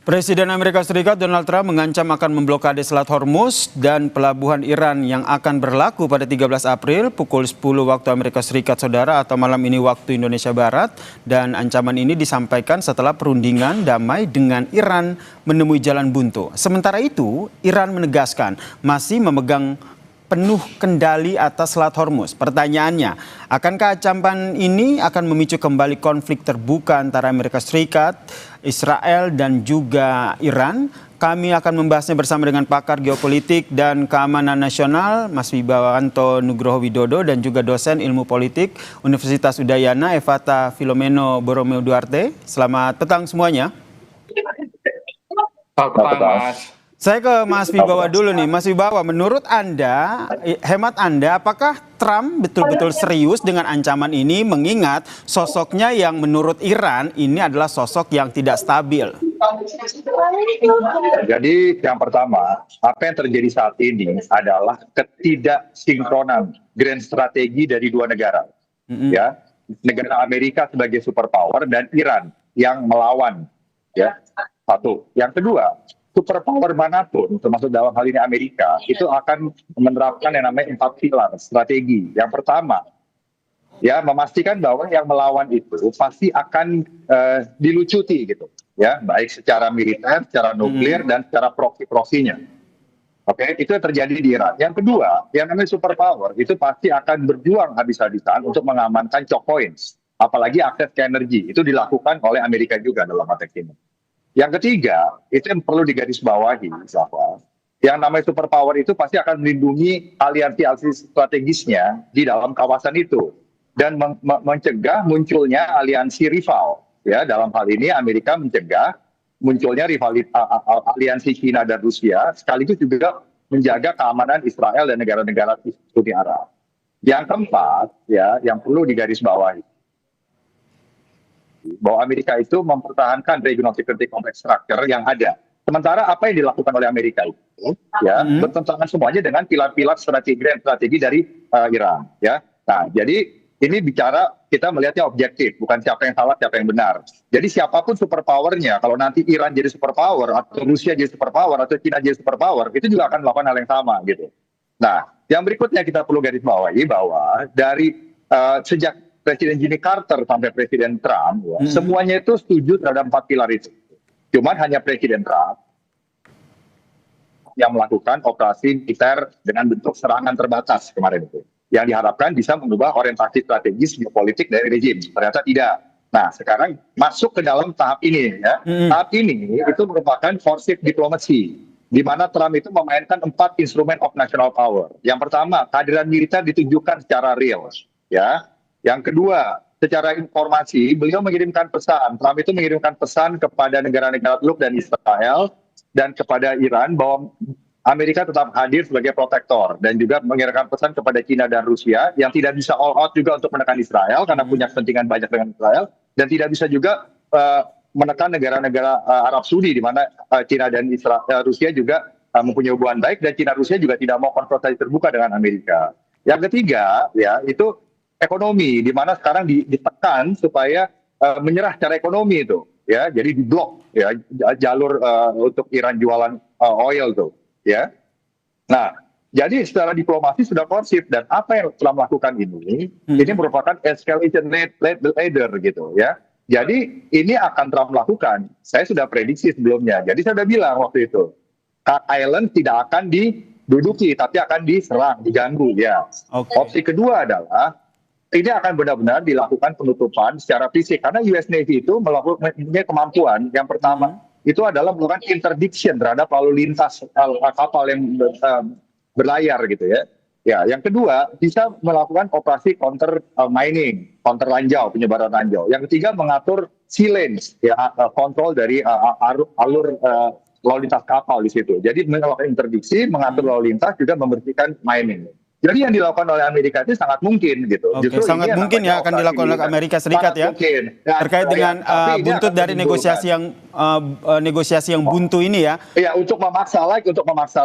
Presiden Amerika Serikat Donald Trump mengancam akan memblokade Selat Hormuz dan pelabuhan Iran yang akan berlaku pada 13 April pukul 10 waktu Amerika Serikat, saudara, atau malam ini waktu Indonesia Barat. Dan ancaman ini disampaikan setelah perundingan damai dengan Iran menemui jalan buntu. Sementara itu, Iran menegaskan masih memegang penuh kendali atas Selat Hormuz. Pertanyaannya, akankah ancaman ini akan memicu kembali konflik terbuka antara Amerika Serikat, Israel, dan juga Iran? Kami akan membahasnya bersama dengan pakar geopolitik dan keamanan nasional, Mas Wibawanto Nugroho Widodo, dan juga dosen ilmu politik Universitas Udayana, Evata Filomeno Borromeo Duarte. Selamat petang semuanya. Selamat petang, Mas. Saya ke Mas Wibawa dulu nih. Mas Wibawa, menurut Anda, hemat Anda, apakah Trump betul-betul serius dengan ancaman ini mengingat sosoknya yang menurut Iran ini adalah sosok yang tidak stabil? Jadi yang pertama, apa yang terjadi saat ini adalah ketidaksinkronan grand strategi dari dua negara. Ya, negara Amerika sebagai superpower dan Iran yang melawan. Ya, satu. Yang kedua, superpower manapun, termasuk dalam hal ini Amerika, itu akan menerapkan yang namanya 4 pilar strategi. Yang pertama, ya, memastikan bahwa yang melawan itu pasti akan dilucuti gitu, ya, baik secara militer, secara nuklir, dan secara proksi-proksinya. Oke, itu yang terjadi di Iran. Yang kedua, yang namanya superpower itu pasti akan berjuang habis-habisan untuk mengamankan choke points, apalagi akses ke energi. Itu dilakukan oleh Amerika juga dalam konteks ini. Yang ketiga, itu yang perlu digarisbawahi bahwa yang namanya superpower itu pasti akan melindungi aliansi-aliansi strategisnya di dalam kawasan itu dan mencegah munculnya aliansi rival. Ya, dalam hal ini Amerika mencegah munculnya aliansi China dan Rusia, sekaligus juga menjaga keamanan Israel dan negara-negara Uni Arab. Yang keempat, ya, yang perlu digarisbawahi, bahwa Amerika itu mempertahankan regional security complex structure yang ada. Sementara apa yang dilakukan oleh Amerika itu, ya, bertentangan semuanya dengan pilar-pilar strategi dari Iran. Ya, nah, jadi ini bicara kita melihatnya objektif, bukan siapa yang salah, siapa yang benar. Jadi siapapun superpowernya, kalau nanti Iran jadi superpower, atau Rusia jadi superpower, atau China jadi superpower, itu juga akan melakukan hal yang sama, gitu. Nah, yang berikutnya kita perlu garis bawahi bahwa dari sejak Presiden Jimmy Carter sampai Presiden Trump, ya, semuanya itu setuju terhadap 4 pilar itu. Cuman hanya Presiden Trump yang melakukan operasi militer dengan bentuk serangan terbatas kemarin itu, yang diharapkan bisa mengubah orientasi strategis geopolitik dari rejim. Ternyata tidak. Nah, sekarang masuk ke dalam tahap ini. Ya. Tahap ini itu merupakan forced diplomacy, di mana Trump itu memainkan 4 instrumen of national power. Yang pertama, kehadiran militer ditunjukkan secara real. Ya. Yang kedua, secara informasi, beliau mengirimkan pesan. Trump itu mengirimkan pesan kepada negara-negara Teluk dan Israel dan kepada Iran bahwa Amerika tetap hadir sebagai protektor, dan juga mengirimkan pesan kepada China dan Rusia yang tidak bisa all out juga untuk menekan Israel karena punya kepentingan banyak dengan Israel, dan tidak bisa juga menekan negara-negara Arab Saudi, di mana China dan Rusia juga mempunyai hubungan baik, dan China Rusia juga tidak mau konfrontasi terbuka dengan Amerika. Yang ketiga, ya, itu ekonomi, di mana sekarang ditekan supaya menyerah secara ekonomi itu, ya, jadi diblok, ya, jalur untuk Iran jualan oil tuh, ya. Nah, jadi secara diplomasi sudah konsif, dan apa yang telah melakukan ini merupakan escalation ladder gitu, ya. Jadi ini akan Trump lakukan. Saya sudah prediksi sebelumnya. Jadi saya sudah bilang waktu itu, Cook Island tidak akan diduduki, tapi akan diserang, diganggu, ya. Opsi kedua adalah ini akan benar-benar dilakukan penutupan secara fisik, karena US Navy itu mempunyai kemampuan. Yang pertama itu adalah melakukan interdiction terhadap lalu lintas kapal yang berlayar gitu, ya. Ya, yang kedua bisa melakukan operasi counter mining, counter ranjau, penyebaran ranjau. Yang ketiga mengatur sea lanes, ya, kontrol dari alur lalu lintas kapal di situ. Jadi melakukan interdiksi, mengatur lalu lintas, juga membersihkan mining. Jadi yang dilakukan oleh Amerika itu sangat mungkin gitu. Justru sangat mungkin ya akan dilakukan oleh Amerika Serikat, ya. Terkait dengan buntut dari negosiasi yang buntu ini, ya. Iya, untuk memaksa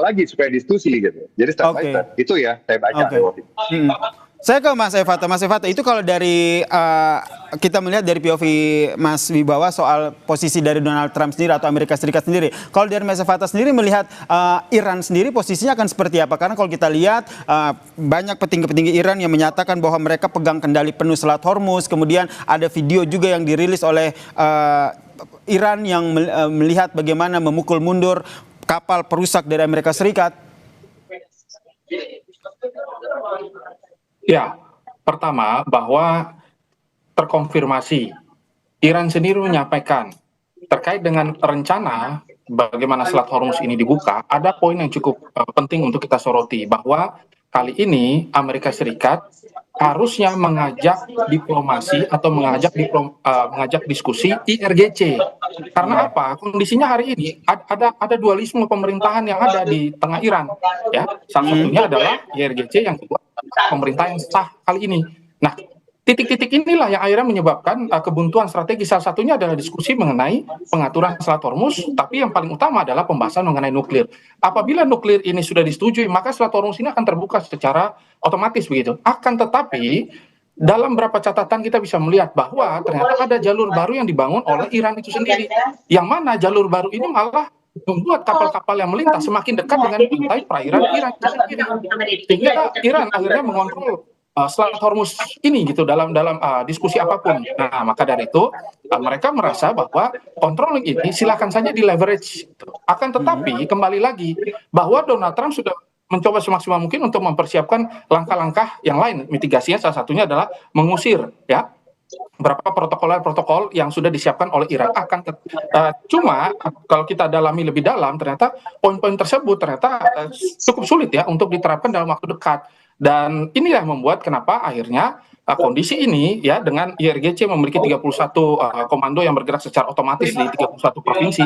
lagi supaya diskusi gitu. Jadi step by step. Itu ya saya baca. Saya ke Mas Evata. Mas Evata, itu kalau dari kita melihat dari POV Mas Wibawa soal posisi dari Donald Trump sendiri atau Amerika Serikat sendiri. Kalau dari Mas Evata sendiri melihat Iran sendiri posisinya akan seperti apa? Karena kalau kita lihat banyak petinggi-petinggi Iran yang menyatakan bahwa mereka pegang kendali penuh Selat Hormuz. Kemudian ada video juga yang dirilis oleh Iran yang melihat bagaimana memukul mundur kapal perusak dari Amerika Serikat. Ya, pertama bahwa terkonfirmasi Iran sendiri menyampaikan terkait dengan rencana bagaimana Selat Hormuz ini dibuka, ada poin yang cukup penting untuk kita soroti bahwa kali ini Amerika Serikat harusnya mengajak diplomasi atau mengajak diskusi IRGC. Karena apa? Kondisinya hari ini ada dualisme pemerintahan yang ada di tengah Iran, ya. Salah satunya adalah IRGC, yang kedua pemerintah yang sah kali ini. Nah, titik-titik inilah yang akhirnya menyebabkan kebuntuan strategi. Salah satunya adalah diskusi mengenai pengaturan Selat Hormuz, tapi yang paling utama adalah pembahasan mengenai nuklir. Apabila nuklir ini sudah disetujui, maka Selat Hormuz ini akan terbuka secara otomatis begitu. Akan tetapi dalam beberapa catatan kita bisa melihat bahwa ternyata ada jalur baru yang dibangun oleh Iran itu sendiri. Yang mana jalur baru ini malah membuat kapal-kapal yang melintas semakin dekat dengan pantai perairan Iran itu sendiri. Sehingga Iran akhirnya mengontrol Selat Hormuz ini gitu dalam diskusi apapun. Nah, maka dari itu mereka merasa bahwa controlling ini silakan saja di leverage. Akan tetapi kembali lagi bahwa Donald Trump sudah mencoba semaksimal mungkin untuk mempersiapkan langkah-langkah yang lain. Mitigasinya salah satunya adalah mengusir, ya, berapa protokol yang sudah disiapkan oleh Iran. Cuma kalau kita dalami lebih dalam, ternyata poin-poin tersebut ternyata cukup sulit ya untuk diterapkan dalam waktu dekat. Dan inilah yang membuat kenapa akhirnya kondisi ini ya, dengan IRGC memiliki 31 komando yang bergerak secara otomatis di 31 provinsi,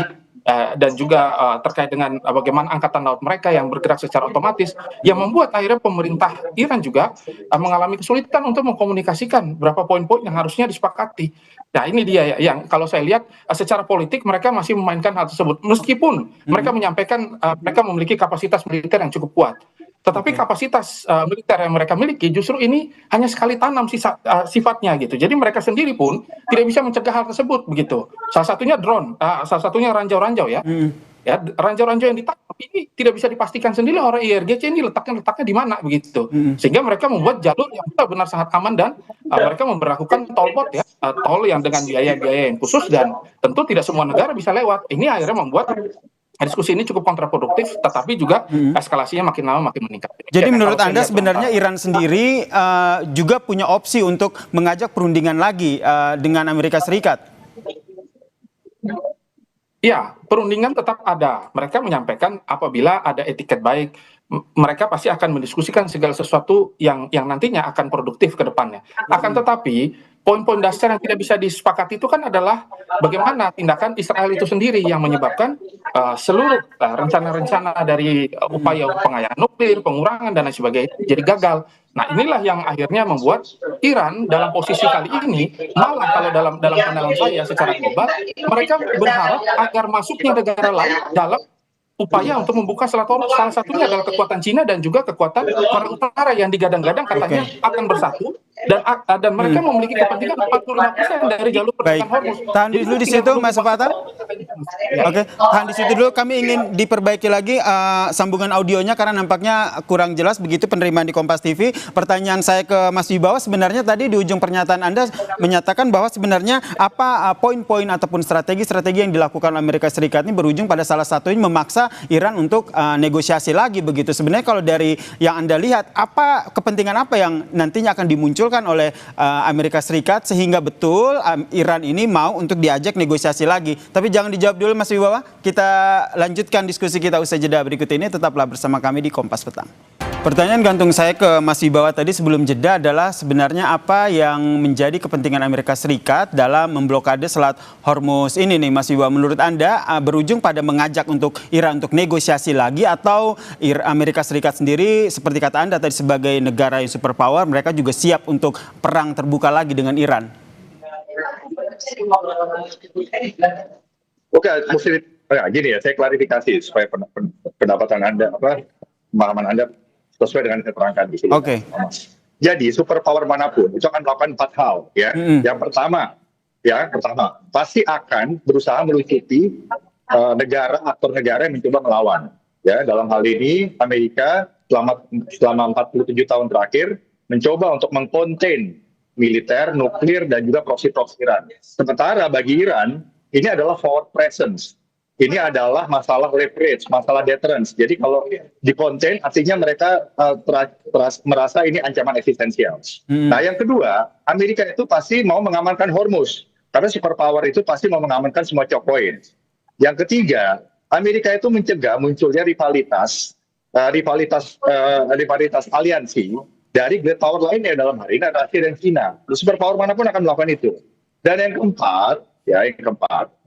dan juga terkait dengan bagaimana angkatan laut mereka yang bergerak secara otomatis, yang membuat akhirnya pemerintah Iran juga mengalami kesulitan untuk mengkomunikasikan berapa poin-poin yang harusnya disepakati. Nah, ini dia ya, yang kalau saya lihat secara politik mereka masih memainkan hal tersebut, meskipun mereka menyampaikan mereka memiliki kapasitas militer yang cukup kuat. Tetapi kapasitas militer yang mereka miliki justru ini hanya sekali tanam sifatnya gitu. Jadi mereka sendiri pun tidak bisa mencegah hal tersebut begitu. Salah satunya drone, salah satunya ranjau-ranjau ya. Ya, ranjau-ranjau yang ditangkap ini tidak bisa dipastikan sendiri oleh IRGC ini letaknya di mana begitu. Sehingga mereka membuat jalur yang benar-benar sangat aman, dan mereka memberlakukan tolbot ya, tol yang dengan biaya-biaya yang khusus, dan tentu tidak semua negara bisa lewat. Ini akhirnya membuat diskusi ini cukup kontraproduktif, tetapi juga eskalasinya makin lama makin meningkat. Jadi menurut Anda sebenarnya Iran sendiri juga punya opsi untuk mengajak perundingan lagi dengan Amerika Serikat? Ya, perundingan tetap ada. Mereka menyampaikan apabila ada etiket baik, mereka pasti akan mendiskusikan segala sesuatu yang nantinya akan produktif ke depannya. Akan tetapi poin-poin dasar yang tidak bisa disepakati itu kan adalah bagaimana tindakan Israel itu sendiri yang menyebabkan seluruh rencana-rencana dari upaya pengayaan nuklir, pengurangan dan lain sebagainya jadi gagal. Nah, inilah yang akhirnya membuat Iran dalam posisi kali ini, malah kalau dalam pandangan saya secara global, mereka berharap agar masuknya negara lain dalam upaya untuk membuka Selat Hormuz. Salah satunya adalah kekuatan Cina dan juga kekuatan Korea Utara yang digadang-gadang katanya akan bersatu, dan mereka memiliki kepentingan 45% dari jalur perdagangan Hormuz. Tahan dulu di situ, Mas Fatah. Oke, tahan di situ dulu. Kami ingin diperbaiki lagi sambungan audionya karena nampaknya kurang jelas begitu penerimaan di Kompas TV. Pertanyaan saya ke Mas Wibawa, sebenarnya tadi di ujung pernyataan Anda menyatakan bahwa sebenarnya apa poin-poin ataupun strategi-strategi yang dilakukan Amerika Serikat ini berujung pada salah satunya memaksa Iran untuk negosiasi lagi begitu. Sebenarnya kalau dari yang Anda lihat, apa kepentingan apa yang nantinya akan dimunculkan oleh Amerika Serikat sehingga betul Iran ini mau untuk diajak negosiasi lagi? Tapi jangan dijawab dulu Mas Wibawa. Kita lanjutkan diskusi kita usai jeda berikut ini. Tetaplah bersama kami di Kompas Petang. Pertanyaan gantung saya ke Mas Wibawa tadi sebelum jeda adalah sebenarnya apa yang menjadi kepentingan Amerika Serikat dalam memblokade Selat Hormuz ini nih Mas Wibawa. Menurut Anda berujung pada mengajak untuk Iran untuk negosiasi lagi, atau Amerika Serikat sendiri seperti kata Anda tadi sebagai negara yang superpower mereka juga siap untuk perang terbuka lagi dengan Iran? Oke, mesti gini ya, saya klarifikasi supaya pendapatan Anda, pemahaman Anda sesuai dengan yang saya terangkan di sini. Oke. Jadi superpower manapun itu akan melakukan 4 hal ya. Yang pertama pasti akan berusaha melucuti aktor negara yang mencoba melawan. Ya, dalam hal ini Amerika selama 47 tahun terakhir mencoba untuk mengkonten militer, nuklir dan juga proksi-proksi Iran. Sementara bagi Iran ini adalah forward presence. Ini adalah masalah leverage, masalah deterrence. Jadi kalau di konten artinya mereka merasa ini ancaman eksistensial. Nah yang kedua, Amerika itu pasti mau mengamankan Hormuz. Karena superpower itu pasti mau mengamankan semua choke points. Yang ketiga, Amerika itu mencegah munculnya rivalitas aliansi dari great power lainnya dalam hal ini adalah Rusia dan China. Superpower manapun akan melakukan itu. Dan yang keempat,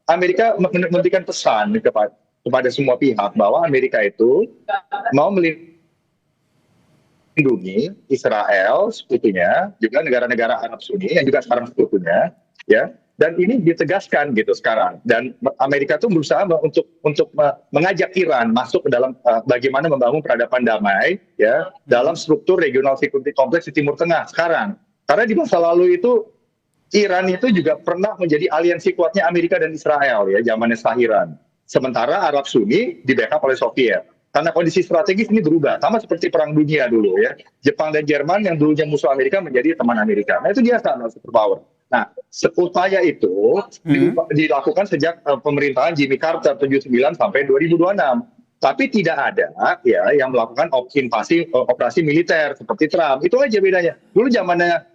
Amerika memberikan pesan kepada semua pihak bahwa Amerika itu mau melindungi Israel sekutunya, juga negara-negara Arab Sunni yang juga sekarang sekutunya, ya. Dan ini ditegaskan gitu sekarang. Dan Amerika itu berusaha untuk mengajak Iran masuk ke dalam bagaimana membangun peradaban damai, ya, dalam struktur regional security complex di Timur Tengah sekarang. Karena di masa lalu itu Iran itu juga pernah menjadi aliansi kuatnya Amerika dan Israel ya, zamannya Iran. Sementara Arab Sunni di backup oleh Soviet. Karena kondisi strategis ini berubah, sama seperti Perang Dunia dulu ya. Jepang dan Jerman yang dulunya musuh Amerika menjadi teman Amerika. Nah itu dia sama superpower. Nah, upaya itu dilakukan sejak pemerintahan Jimmy Carter 79 sampai 2026. Tapi tidak ada ya yang melakukan operasi militer seperti Trump. Itu aja bedanya. Dulu zamannya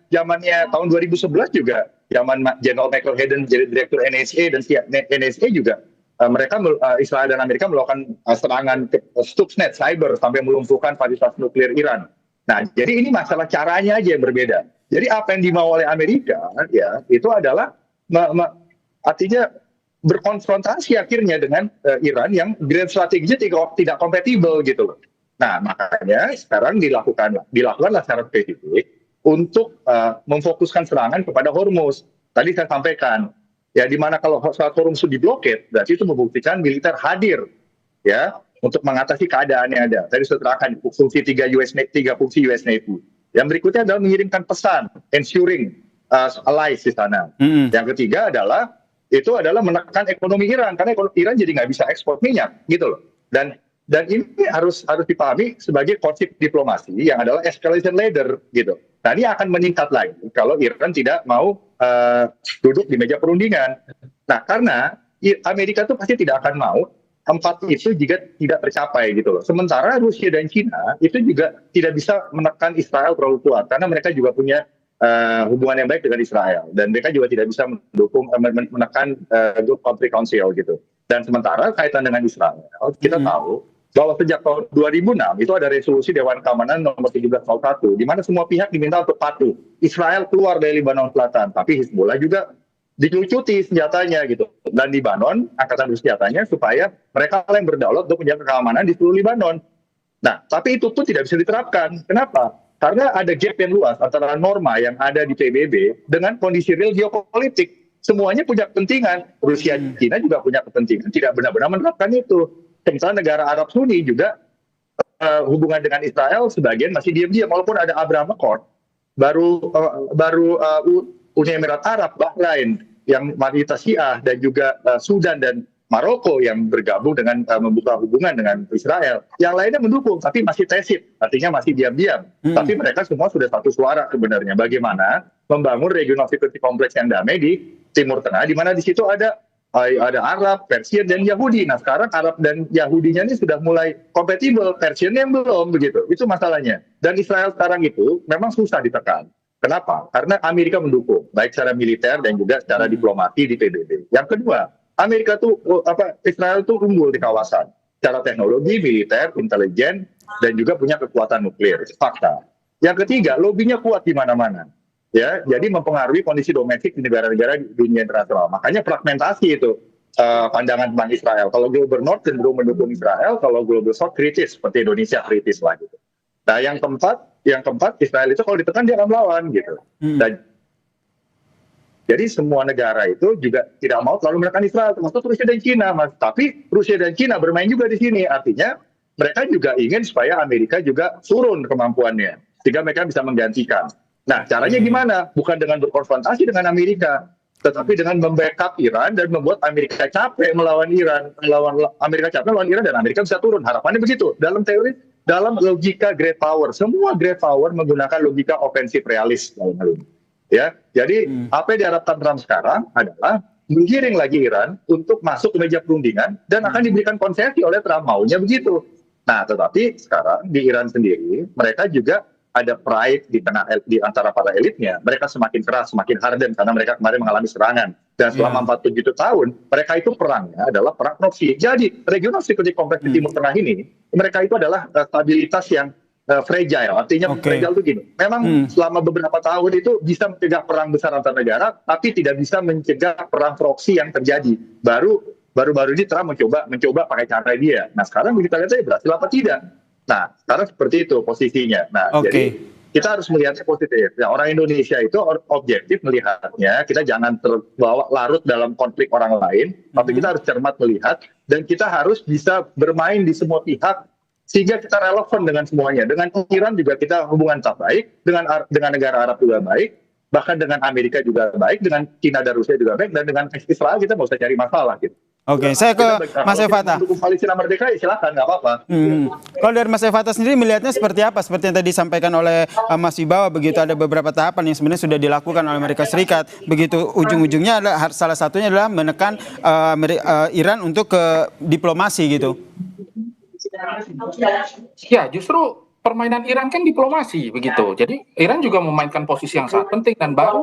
tahun 2011 juga, zaman General Michael Hayden jadi direktur NSA dan NSA juga mereka Israel dan Amerika melakukan serangan ke Stuxnet cyber sampai melumpuhkan fasilitas nuklir Iran. Nah, jadi ini masalah caranya aja yang berbeda. Jadi apa yang dimau oleh Amerika ya itu adalah artinya berkonfrontasi akhirnya dengan Iran yang grand strateginya tidak kompatibel gitu loh. Nah, makanya sekarang dilakukanlah secara spesifik untuk memfokuskan serangan kepada Hormuz. Tadi saya sampaikan, ya di mana kalau Hormuz diblokir, berarti itu membuktikan militer hadir, ya, untuk mengatasi keadaan yang ada. Tadi saya terangkan fungsi tiga fungsi US Navy. Yang berikutnya adalah mengirimkan pesan, ensuring allies di sana. Yang ketiga adalah menekan ekonomi Iran, karena ekonomi Iran jadi nggak bisa ekspor minyak, gitu loh. Dan ini harus dipahami sebagai konsep diplomasi yang adalah escalation ladder, gitu. Nah ini akan meningkat lagi kalau Iran tidak mau duduk di meja perundingan. Nah karena Amerika itu pasti tidak akan mau 4 itu juga tidak tercapai gitu loh. Mementara Rusia dan China itu juga tidak bisa menekan Israel terlalu kuat karena mereka juga punya hubungan yang baik dengan Israel dan mereka juga tidak bisa menekan Gulf Conflict Council gitu. Dan sementara kaitan dengan Israel, kita tahu bahwa sejak tahun 2006 itu ada resolusi Dewan Keamanan nomor 1301 di mana semua pihak diminta untuk patuh. Israel keluar dari Lebanon Selatan, tapi Hizbullah juga dilucuti senjatanya gitu. Dan Lebanon angkatan bersenjatanya supaya mereka yang berdaulat untuk menjaga keamanan di seluruh Lebanon. Nah, tapi itu pun tidak bisa diterapkan. Kenapa? Karena ada gap yang luas antara norma yang ada di PBB dengan kondisi real geopolitik. Semuanya punya kepentingan. Rusia dan China juga punya kepentingan. Tidak benar-benar menerapkan itu. Sementara negara Arab Sunni juga hubungan dengan Israel sebagian masih diam-diam. Walaupun ada Abraham Accord, baru Uni Emirat Arab, Bahrain, yang mayoritas Syiah, dan juga Sudan dan Maroko yang bergabung dengan membuka hubungan dengan Israel. Yang lainnya mendukung, tapi masih tacit, artinya masih diam-diam. Tapi mereka semua sudah satu suara sebenarnya. Bagaimana membangun regional security complex yang damai di Timur Tengah, di mana di situ ada Arab, Persian, dan Yahudi. Nah sekarang Arab dan Yahudinya ini sudah mulai kompatibel, Persiannya yang belum begitu. Itu masalahnya. Dan Israel sekarang itu memang susah ditekan. Kenapa? Karena Amerika mendukung, baik secara militer dan juga secara diplomasi di PBB. Yang kedua, Israel itu unggul di kawasan, secara teknologi, militer, intelijen, dan juga punya kekuatan nuklir. Fakta. Yang ketiga, lobinya kuat di mana-mana. Ya, jadi mempengaruhi kondisi domestik di negara-negara di dunia internasional. Makanya fragmentasi itu pandangan tentang Israel. Kalau Global North cenderung mendukung Israel, kalau Global South kritis, seperti Indonesia kritis lah gitu. Nah, yang keempat Israel itu kalau ditekan dia akan melawan gitu. Dan jadi semua negara itu juga tidak mau terlalu menekan Israel, termasuk Rusia dan China, Mas. Tapi Rusia dan China bermain juga di sini. Artinya mereka juga ingin supaya Amerika juga turun kemampuannya. sehingga mereka bisa menggantikan. Nah, caranya gimana? Bukan dengan berkonfrontasi dengan Amerika, tetapi dengan membackup Iran dan membuat Amerika capek melawan Iran, Amerika dan Amerika bisa turun. Harapannya begitu. Dalam teori, dalam logika great power, semua great power menggunakan logika ofensif realis dalam hal ini. Ya, jadi apa yang diharapkan Trump sekarang adalah menggiring lagi Iran untuk masuk ke meja perundingan dan akan diberikan konsesi oleh Trump, maunya begitu. Nah, tetapi sekarang di Iran sendiri mereka juga ada pride di antara para elitnya. Mereka semakin keras, semakin harden karena mereka kemarin mengalami serangan. Dan selama 47 tahun, mereka itu perangnya adalah perang proksi. Jadi, regional security complex di Timur Tengah ini, mereka itu adalah stabilitas yang fragile. Artinya fragile itu gini. Memang selama beberapa tahun itu bisa mencegah perang besar antar negara, tapi tidak bisa mencegah perang proksi yang terjadi. Baru-baru ini Trump mencoba pakai cara dia. Nah, sekarang kita lihat saja berhasil apa tidak. Nah, sekarang seperti itu posisinya. Nah, jadi kita harus melihatnya positif. Ya, orang Indonesia itu objektif melihatnya. Kita jangan terbawa larut dalam konflik orang lain, tapi kita harus cermat melihat dan kita harus bisa bermain di semua pihak sehingga kita relevan dengan semuanya. Dengan Iran juga kita hubungan tak baik, dengan negara Arab juga baik, bahkan dengan Amerika juga baik, dengan China dan Rusia juga baik, dan dengan Israel kita nggak usah cari masalah gitu. Oke, saya ke Mas Evata. Mendukung Palestina merdeka, ya silakan, nggak apa-apa. Kalau dari Mas Evata sendiri melihatnya seperti apa? Seperti yang tadi disampaikan oleh Mas Wibawa, begitu ada beberapa tahapan yang sebenarnya sudah dilakukan oleh Amerika Serikat. Begitu ujung-ujungnya adalah salah satunya adalah menekan Iran untuk ke diplomasi gitu. Ya, justru permainan Iran kan diplomasi begitu. Jadi Iran juga memainkan posisi yang sangat penting dan baru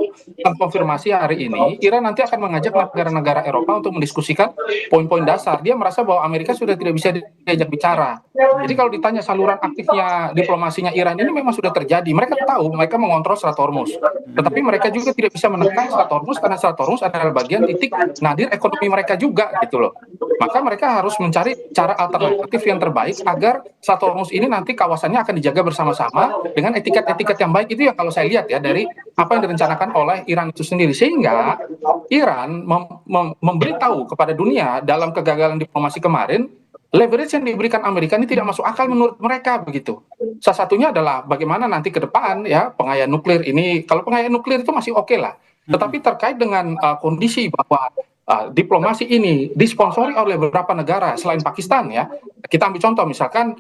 konfirmasi hari ini Iran nanti akan mengajak negara-negara Eropa untuk mendiskusikan poin-poin dasar. Dia merasa bahwa Amerika sudah tidak bisa diajak bicara. Jadi kalau ditanya saluran aktifnya diplomasinya Iran ini memang sudah terjadi. Mereka tahu mereka mengontrol Selat Hormuz. Tetapi mereka juga tidak bisa menekan Selat Hormuz karena Selat Hormuz adalah bagian titik nadir ekonomi mereka juga gitu loh. Maka mereka harus mencari cara alternatif yang terbaik agar Selat Hormuz ini nanti kawasannya akan dijaga bersama-sama dengan etiket-etiket yang baik. Itu yang kalau saya lihat ya dari apa yang direncanakan oleh Iran itu sendiri, sehingga Iran memberitahu kepada dunia dalam kegagalan diplomasi kemarin, leverage yang diberikan Amerika ini tidak masuk akal menurut mereka begitu. Salah satunya adalah bagaimana nanti ke depan ya pengayaan nuklir ini, kalau pengayaan nuklir itu masih oke lah, tetapi terkait dengan kondisi bahwa diplomasi ini disponsori oleh beberapa negara selain Pakistan ya, kita ambil contoh misalkan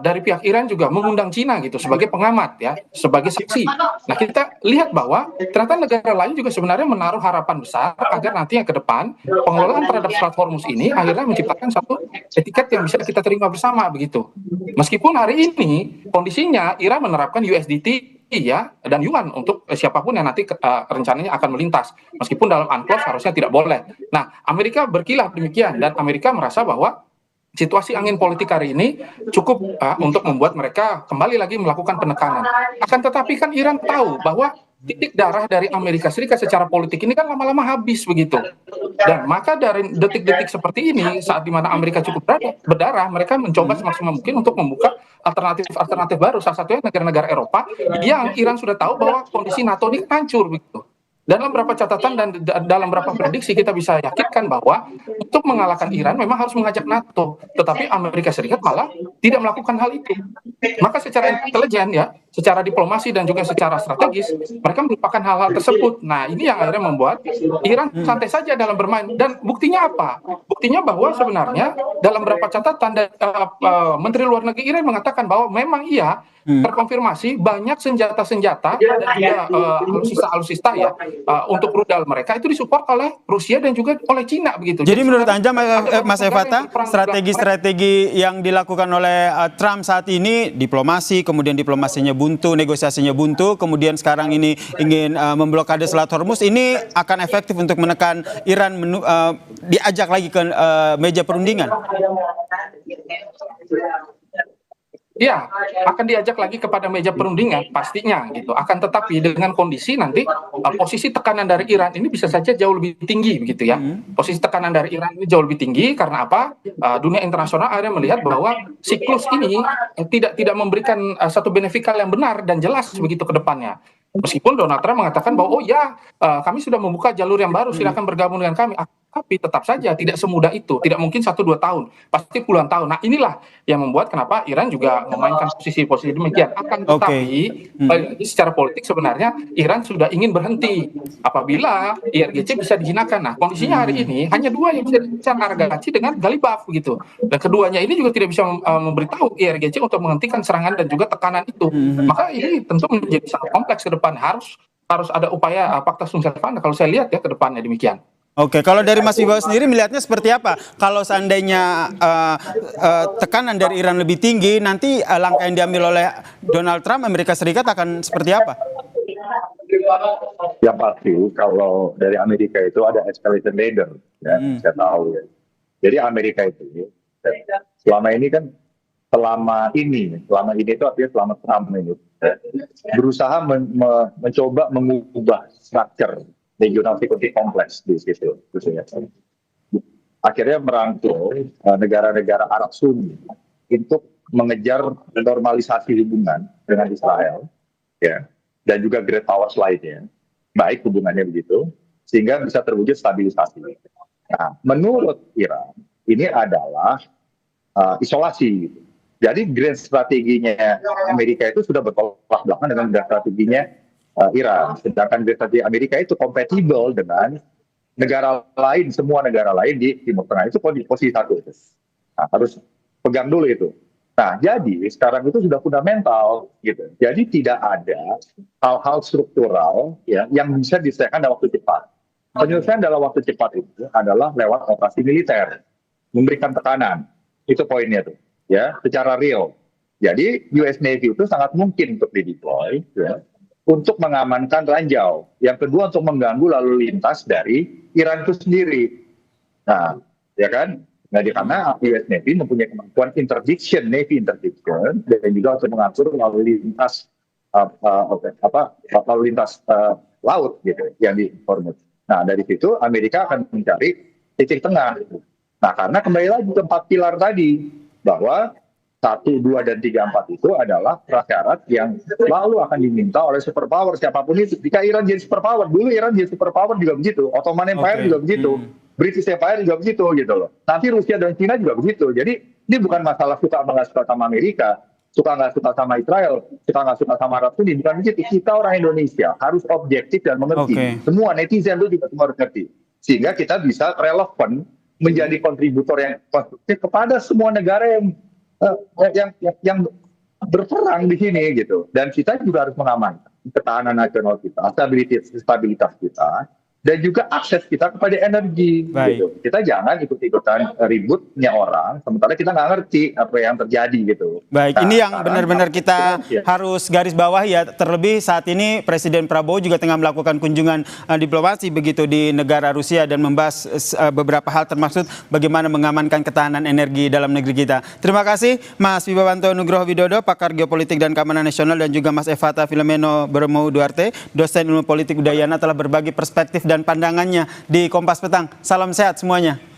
dari pihak Iran juga mengundang Cina gitu sebagai pengamat ya, sebagai saksi. Nah, kita lihat bahwa ternyata negara lain juga sebenarnya menaruh harapan besar agar nantinya ke depan pengelolaan terhadap Selat Hormuz ini akhirnya menciptakan satu etiket yang bisa kita terima bersama begitu. Meskipun hari ini kondisinya Iran menerapkan USDT ya dan yuan untuk siapapun yang nanti rencananya akan melintas, meskipun dalam UNCLOS harusnya tidak boleh. Nah, Amerika berkilah demikian dan Amerika merasa bahwa situasi angin politik hari ini cukup untuk membuat mereka kembali lagi melakukan penekanan. Akan tetapi kan Iran tahu bahwa titik darah dari Amerika Serikat secara politik ini kan lama-lama habis begitu. Dan maka dari detik-detik seperti ini, saat dimana Amerika cukup berdarah, mereka mencoba semaksimal mungkin untuk membuka alternatif baru. Salah satunya negara-negara Eropa yang Iran sudah tahu bahwa kondisi NATO ini hancur begitu. Dalam beberapa catatan dan dalam beberapa prediksi kita bisa yakinkan bahwa untuk mengalahkan Iran memang harus mengajak NATO, tetapi Amerika Serikat malah tidak melakukan hal itu. Maka secara intelijen ya, secara diplomasi dan juga secara strategis mereka melupakan hal-hal tersebut. Nah, ini yang akhirnya membuat Iran santai saja dalam bermain. Dan buktinya apa? Buktinya bahwa sebenarnya dalam beberapa catatan Menteri Luar Negeri Iran mengatakan bahwa memang iya terkonfirmasi banyak senjata-senjata dan juga alutsista ya untuk rudal mereka itu disupport oleh Rusia dan juga oleh Cina begitu. Jadi menurut Anda Mas Evata, strategi-strategi yang dilakukan oleh Trump saat ini, diplomasi, kemudian diplomasinya buntu, negosiasinya buntu, kemudian sekarang ini ingin memblokade Selat Hormuz, ini akan efektif untuk menekan Iran diajak lagi ke meja perundingan? Ya, akan diajak lagi kepada meja perundingan pastinya gitu. Akan tetapi dengan kondisi nanti posisi tekanan dari Iran ini bisa saja jauh lebih tinggi begitu ya. Posisi tekanan dari Iran ini jauh lebih tinggi karena apa? Dunia internasional akhirnya melihat bahwa siklus ini tidak memberikan satu benefikal yang benar dan jelas begitu ke depannya. Meskipun Donald Trump mengatakan bahwa oh ya kami sudah membuka jalur yang baru, silakan bergabung dengan kami. Tapi tetap saja tidak semudah itu, tidak mungkin 1-2 tahun, pasti puluhan tahun. Nah inilah yang membuat kenapa Iran juga memainkan posisi-posisi demikian. Akan tetapi, balik lagi secara politik sebenarnya Iran sudah ingin berhenti apabila IRGC bisa dijinakan. Nah kondisinya hari ini hanya dua yang bisa dibicarakan, Arghachi dengan Ghalibaf begitu. Dan keduanya ini juga tidak bisa memberitahu IRGC untuk menghentikan serangan dan juga tekanan itu. Maka ini tentu menjadi sangat kompleks ke depan, harus ada upaya pacta sunt servanda kalau saya lihat ya ke depannya demikian. Oke, kalau dari Mas Wibawa sendiri melihatnya seperti apa? Kalau seandainya tekanan dari Iran lebih tinggi, nanti langkah yang diambil oleh Donald Trump, Amerika Serikat akan seperti apa? Yang pasti kalau dari Amerika itu ada escalation ladder, ya, saya tahu ya. Jadi Amerika itu selama ini itu artinya selama Trump ini berusaha mencoba mengubah structure regional security complex di situ, akhirnya merangkul negara-negara Arab Sunni untuk mengejar normalisasi hubungan dengan Israel, ya, dan juga great powers lainnya, baik hubungannya begitu, sehingga bisa terwujud stabilisasi. Nah, menurut Iran ini adalah isolasi. Jadi grand strateginya Amerika itu sudah bertolak belakang dengan grand strateginya Iran. Sedangkan grand strategi Amerika itu kompatibel dengan negara lain, semua negara lain di Timur Tengah. Itu posisi satu itu. Nah, harus pegang dulu itu. Nah, jadi sekarang itu sudah fundamental gitu. Jadi tidak ada hal-hal struktural ya yang bisa diselesaikan dalam waktu cepat. Penyelesaian dalam waktu cepat itu adalah lewat operasi militer, memberikan tekanan. Itu poinnya tuh, ya, secara real. Jadi US Navy itu sangat mungkin untuk dideploy, ya, untuk mengamankan ranjau. Yang kedua untuk mengganggu lalu lintas dari Iran itu sendiri. Nah, ya kan? Nah, karena US Navy mempunyai kemampuan Navy interdiction, dan juga untuk mengatur lalu lintas lalu lintas laut gitu yang di Hormuz. Nah, dari situ Amerika akan mencari titik tengah. Nah, karena kembali lagi ke 4 pilar tadi, bahwa 1, 2, dan 3, 4 itu adalah prasyarat yang selalu akan diminta oleh superpower siapapun itu. Jika Iran jadi superpower, dulu Iran jadi superpower juga begitu, Ottoman Empire juga begitu, British Empire juga begitu gitu loh. Nanti Rusia dan Cina juga begitu. Jadi ini bukan masalah suka nggak suka sama Amerika, suka nggak suka sama Israel, suka nggak suka sama Arab Saudi, bukan begitu. Kita orang Indonesia harus objektif dan mengerti. Semua netizen itu juga harus mengerti. Sehingga kita bisa relevan menjadi kontributor yang konstruktif kepada semua negara yang berperang di sini gitu. Dan kita juga harus mengamankan ketahanan nasional kita, stabilitas kita, dan juga akses kita kepada energi. Gitu. Kita jangan ikut-ikutan ributnya orang, sementara kita nggak ngerti apa yang terjadi gitu. Baik, nah, ini yang benar-benar kita harus garis bawah ya. Terlebih saat ini Presiden Prabowo juga tengah melakukan kunjungan diplomasi begitu di negara Rusia dan membahas beberapa hal termasuk bagaimana mengamankan ketahanan energi dalam negeri kita. Terima kasih Mas Wibawanto Nugroho Widodo, pakar geopolitik dan keamanan nasional, dan juga Mas Evata Filomeno Bermou Duarte, dosen ilmu politik Udayana, telah berbagi perspektif dan pandangannya di Kompas Petang. Salam sehat semuanya.